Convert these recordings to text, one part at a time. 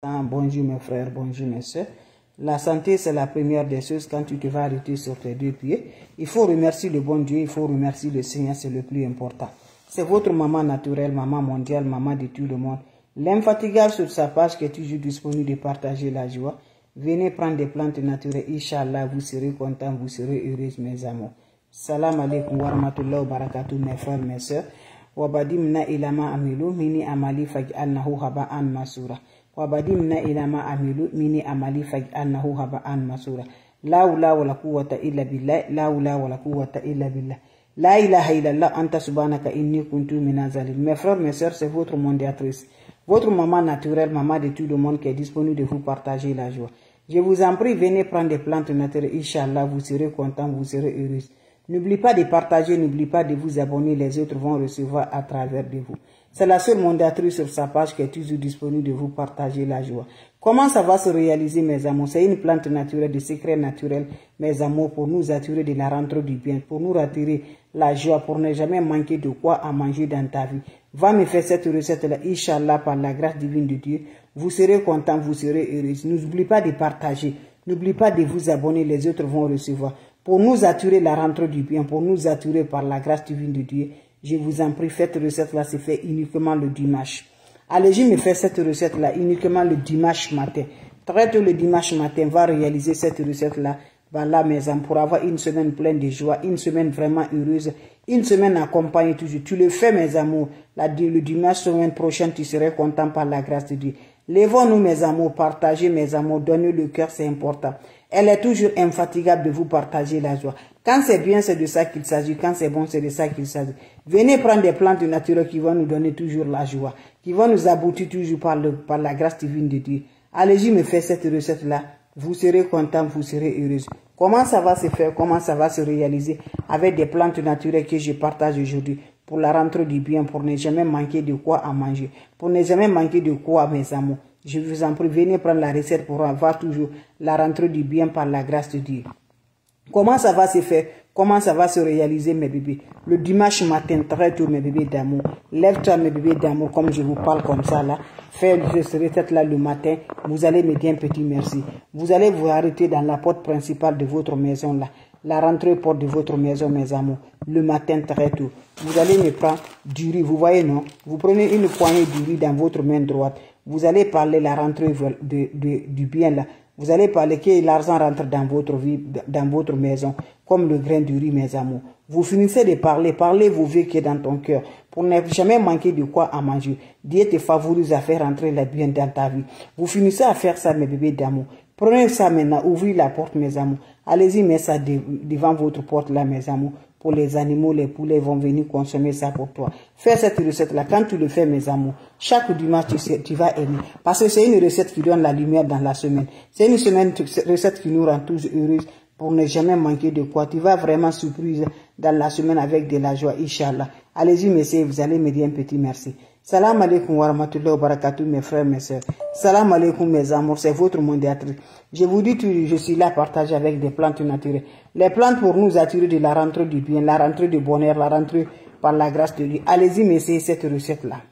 Bonjour mes frères, bonjour mes soeurs. La santé, c'est la première des choses quand tu te vas arrêter sur tes deux pieds. Il faut remercier le bon Dieu, il faut remercier le Seigneur, c'est le plus important. C'est votre maman naturelle, maman mondiale, maman de tout le monde. L'infatigable sur sa page qui est toujours disponible de partager la joie. Venez prendre des plantes naturelles, Inch'Allah, vous serez contents, vous serez heureux mes amours. Salam alaikum wa rahmatullahi wa barakatuh mes frères, mes soeurs. Wabadimna ilama amilu mini amali faj'alnahu haba'an masura. Wabadimna ilama amilu mini amali faj'alnahu haba'an masura. La hawla wa la quwwata illa billah. La hawla wa la quwwata illa billah. La ilaha illallah anta subhanaka inni kuntu minaz zalimin. Mes frères, mes sœurs, c'est votre mondiatrice. Votre maman naturelle, maman de tout le monde qui est disponible de vous partager la joie. Je vous en prie, venez prendre des plantes naturelles. Inch'Allah, vous serez contents, vous serez heureux. N'oubliez pas de partager, n'oubliez pas de vous abonner, les autres vont recevoir à travers de vous. C'est la seule mondiatrice sur sa page qui est toujours disponible de vous partager la joie. Comment ça va se réaliser mes amours? C'est une plante naturelle, de secret naturel, mes amours, pour nous attirer de la rentrée du bien, pour nous attirer la joie, pour ne jamais manquer de quoi à manger dans ta vie. Va me faire cette recette-là, Inch'Allah, par la grâce divine de Dieu. Vous serez content, vous serez heureux. N'oubliez pas de partager, n'oubliez pas de vous abonner, les autres vont recevoir. Pour nous attirer la rentrée du bien, pour nous attirer par la grâce divine de Dieu, je vous en prie, cette recette-là se fait uniquement le dimanche. Allez, je me fais cette recette-là uniquement le dimanche matin. Très tôt le dimanche matin, va réaliser cette recette-là. Voilà mes amis, pour avoir une semaine pleine de joie, une semaine vraiment heureuse, une semaine accompagnée toujours. Tu le fais mes amours, le dimanche semaine prochaine, tu seras content par la grâce de Dieu. Lèvons-nous mes amours, partagez mes amours, donnez le cœur, c'est important. Elle est toujours infatigable de vous partager la joie. Quand c'est bien, c'est de ça qu'il s'agit. Quand c'est bon, c'est de ça qu'il s'agit. Venez prendre des plantes naturelles qui vont nous donner toujours la joie, qui vont nous aboutir toujours par la grâce divine de Dieu. Allez-y, me faire cette recette-là. Vous serez content, vous serez heureuse. Comment ça va se faire, comment ça va se réaliser avec des plantes naturelles que je partage aujourd'hui pour la rentrée du bien, pour ne jamais manquer de quoi à manger, pour ne jamais manquer de quoi, mes amours. Je vous en prie, venez prendre la recette pour avoir toujours la rentrée du bien par la grâce de Dieu. Comment ça va se faire? Comment ça va se réaliser, mes bébés? Le dimanche matin, très tôt, mes bébés d'amour. Lève-toi, mes bébés d'amour, comme je vous parle comme ça, là. Faites cette recette-là le matin. Vous allez me dire un petit merci. Vous allez vous arrêter dans la porte principale de votre maison, là. La rentrée porte de votre maison, mes amours. Le matin, très tôt. Vous allez me prendre du riz. Vous voyez, non? Vous prenez une poignée du riz dans votre main droite. Vous allez parler la rentrée du bien, là. Vous allez parler que l'argent rentre dans votre vie, dans votre maison, comme le grain du riz, mes amours. Vous finissez de parler, parlez vos vœux qui est dans ton cœur, pour ne jamais manquer de quoi à manger. Dieu te favorise à faire rentrer le bien dans ta vie. Vous finissez à faire ça, mes bébés d'amour. Prenez ça maintenant, ouvrez la porte, mes amours. Allez-y, mettez ça devant votre porte là, mes amours. Pour les animaux, les poulets vont venir consommer ça pour toi. Fais cette recette-là. Quand tu le fais, mes amours, chaque dimanche, tu vas aimer. Parce que c'est une recette qui donne la lumière dans la semaine. C'est une recette qui nous rend tous heureux pour ne jamais manquer de quoi. Tu vas vraiment surprise dans la semaine avec de la joie, Inch'Allah. Allez-y, messieurs, vous allez me dire un petit merci. Salam alaikum wa rahmatullahi wa barakatuh, mes frères, mes sœurs. Salam alaikum, mes amours, c'est votre mondiatrice. Je vous dis, je suis là à partager avec des plantes naturelles. Les plantes pour nous attirer de la rentrée du bien, la rentrée du bonheur, la rentrée par la grâce de Dieu. Allez-y, messieurs, cette recette-là.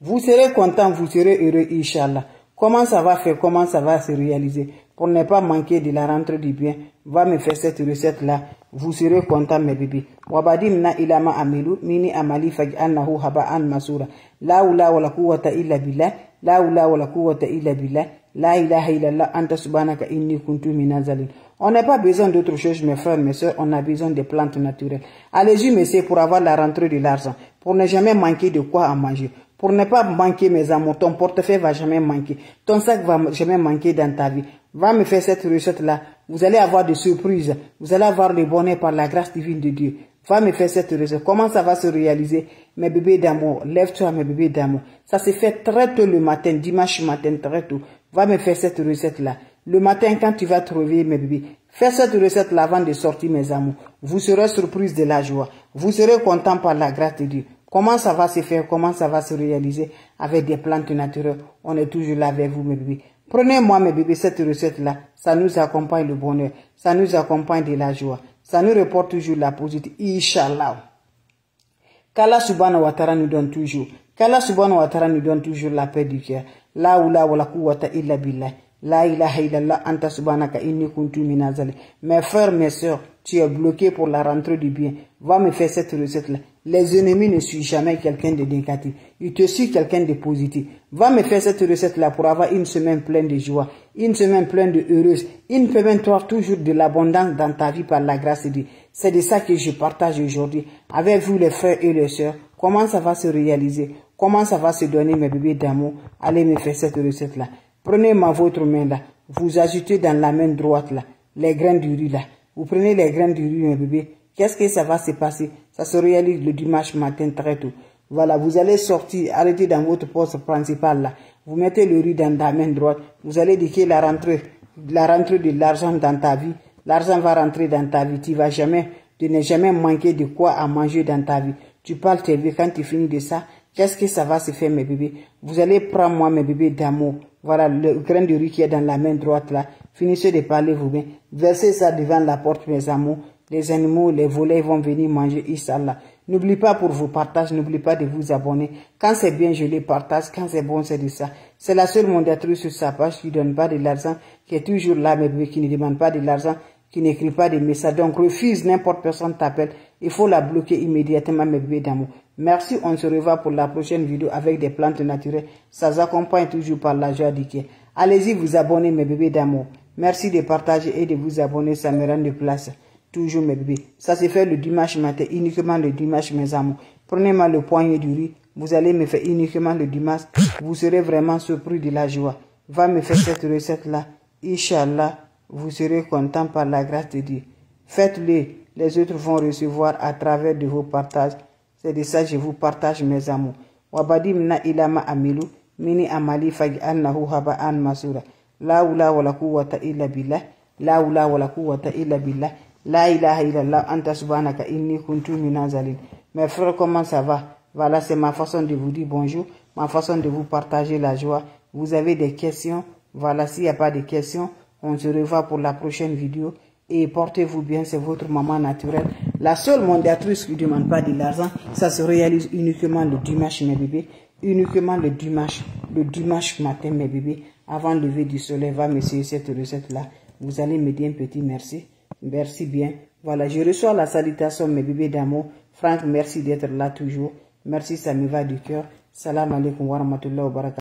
Vous serez content, vous serez heureux, Inch'Allah. Comment ça va faire, comment ça va se réaliser? Pour ne pas manquer de la rentrée du bien, va me faire cette recette-là. Vous serez content, mes bébés. Wabadimna ilama amilu mini amali faj'alnahu haba'an masura. La hawla wa la quwwata illa billah. La hawla wa la quwwata illa billah. La ilaha illallah anta subhanaka inni kuntu minaz zalimin. On n'a pas besoin d'autre chose, mes frères, mes soeurs. On a besoin de plantes naturelles. Allez-y, messieurs, pour avoir la rentrée de l'argent. Pour ne jamais manquer de quoi à manger. Pour ne pas manquer, mes amours, ton portefeuille va jamais manquer. Ton sac va jamais manquer dans ta vie. Va me faire cette recette-là. Vous allez avoir des surprises. Vous allez avoir le bonheur par la grâce divine de Dieu. Va me faire cette recette. Comment ça va se réaliser? Mes bébés d'amour, lève-toi, mes bébés d'amour. Ça se fait très tôt le matin, dimanche matin, très tôt. Va me faire cette recette-là. Le matin, quand tu vas te réveiller, mes bébés, fais cette recette-là avant de sortir, mes amours. Vous serez surprise de la joie. Vous serez content par la grâce de Dieu. Comment ça va se faire? Comment ça va se réaliser avec des plantes naturelles? On est toujours là avec vous, mes bébés. Prenez-moi, mes bébés, cette recette-là. Ça nous accompagne le bonheur. Ça nous accompagne de la joie. Ça nous reporte toujours la positivité. Inch'Allah. Qu'Allah subhanahu wa ta'ala nous donne toujours. Qu'Allah subhanahu wa ta'ala nous donne toujours la paix du cœur. La oula wa la quwwata illa billah. La ilaha illallah anta subhanaka inni kuntu minaz zalimin. Mes frères, mes sœurs, tu es bloqué pour la rentrée du bien. Va me faire cette recette-là. Les ennemis ne suivent jamais quelqu'un de négatif. Ils te suivent quelqu'un de positif. Va me faire cette recette-là pour avoir une semaine pleine de joie, une semaine pleine de heureuse, une semaine toujours de l'abondance dans ta vie par la grâce de Dieu. C'est de ça que je partage aujourd'hui avec vous les frères et les sœurs. Comment ça va se réaliser? Comment ça va se donner mes bébés d'amour? Allez me faire cette recette-là. Prenez votre main là, vous ajoutez dans la main droite là, les graines du riz là. Vous prenez les graines du riz, mes bébés. Qu'est-ce que ça va se passer? Ça se réalise le dimanche matin très tôt. Voilà, vous allez sortir, arrêter dans votre poste principal là. Vous mettez le riz dans la main droite. Vous allez dire que la rentrée de l'argent dans ta vie. L'argent va rentrer dans ta vie. Tu n'es jamais manquer de quoi à manger dans ta vie. Tu parles tes vies. Quand tu finis de ça, qu'est-ce que ça va se faire, mes bébés? Vous allez prendre moi, mes bébés d'amour. Voilà, le grain de riz qui est dans la main droite là. Finissez de parler vous-même. Versez ça devant la porte, mes amours. Les animaux, les volets vont venir manger, Inch'Allah. N'oubliez pas pour vos partages, n'oubliez pas de vous abonner. Quand c'est bien, je les partage. Quand c'est bon, c'est de ça. C'est la seule mondiatrice sur sa page qui ne donne pas de l'argent, qui est toujours là, mes bébés, qui ne demande pas de l'argent, qui n'écrit pas de messages. Donc, refuse n'importe personne t'appelle. Il faut la bloquer immédiatement, mes bébés d'amour. Merci, on se revoit pour la prochaine vidéo avec des plantes naturelles. Ça s'accompagne toujours par la joie du cœur. Allez-y vous abonner, mes bébés d'amour. Merci de partager et de vous abonner, ça me rend de place. Toujours, mes bébés. Ça se fait le dimanche matin, uniquement le dimanche, mes amours. Prenez-moi le poignet du riz. Vous allez me faire uniquement le dimanche. Vous serez vraiment surpris de la joie. Va me faire cette recette-là. Inch'Allah, vous serez content par la grâce de Dieu. Faites-le. Les autres vont recevoir à travers de vos partages. C'est de ça que je vous partage, mes amours. Wabadi mina ilama amilu. Mini amali fagi annahu haba an masura. La oula wa la quwwata illa billah. La oula wa la quwwata illa billah. La ilaha illallah anta subhanaka inni kuntu minaz zalimin. Mes frères, comment ça va? Voilà, c'est ma façon de vous dire bonjour, ma façon de vous partager la joie. Vous avez des questions? Voilà, s'il n'y a pas de questions, on se revoit pour la prochaine vidéo. Et portez-vous bien, c'est votre maman naturelle. La seule mondiatrice qui ne demande pas de l'argent, ça se réalise uniquement le dimanche, mes bébés. Uniquement le dimanche matin, mes bébés. Avant le lever du soleil, va m'essayer cette recette-là. Vous allez me dire un petit merci. Merci bien. Voilà, je reçois la salutation, mes bébés d'amour. Franck, merci d'être là toujours. Merci, ça me va du cœur. Salam alaikum wa rahmatullahi wa barakatuh.